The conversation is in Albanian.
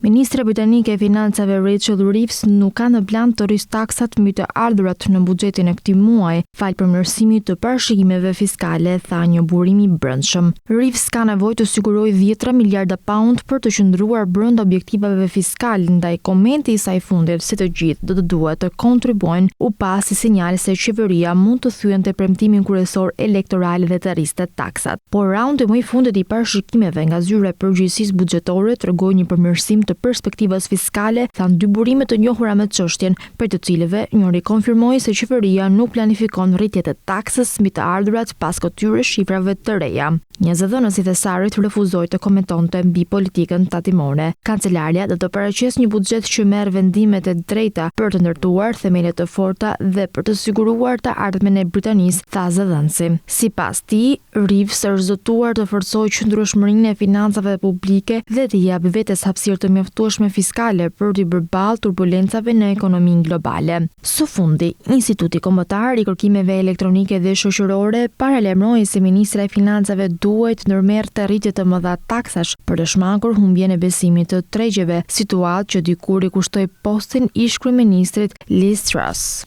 Ministra britanike e financave Rachel Reeves nuk ka në plan të rrisë taksat mbi të ardhurat në buxhetin e këtij muaji, fal përmirësimit të parashikimeve fiskale, tha një burim i brendshëm. Reeves ka nevojë të sigurojë 10 miliarda pound për të qëndruar brenda objektivave fiskale, ndaj komenti i saj fundit se të gjithë do të duhet të kontribuojnë u pasi sinjale se qeveria mund të thyente premtimin kryesor elektoral dhe të rriste taksat. Por raundi më i fundit i parashikimeve nga zyra e përgjegjësisë buxhetore tregoi një përmirësim të perspektivës fiskale, thanë dy burime të njohura me çështjen, për të cilëve njëri konfirmoi se qeveria nuk planifikon rritje të taksës mbi të ardhurat pas këtyre shifrave të reja. Një zëdhënës i thesarit refuzoi të komentonte mbi politikën tatimore. Kancelaria do të paraqesë një buxhet që merr vendimet e drejta për të ndërtuar themele të forta dhe për të siguruar të ardhmen e Britanisë, tha zëdhënësi. Sipas tij, Reeves është zotuar të forcojë qëndrueshmërinë e financave publike dhe të japë vetes hapësirë të mjaftueshme fiskale për të bërë balë turbulencave në ekonominë globale. Së fundi, Instituti Kombëtar i Kërkimeve Elektronike dhe Shoqërore paralajmëroi se ministra e financave duhet ndërmerrte rritje të mëdha taksash për të shmangur humbjen e besimit të tregjeve, situatë që dikur i kushtoi postin ish kryeministrit Liz Truss.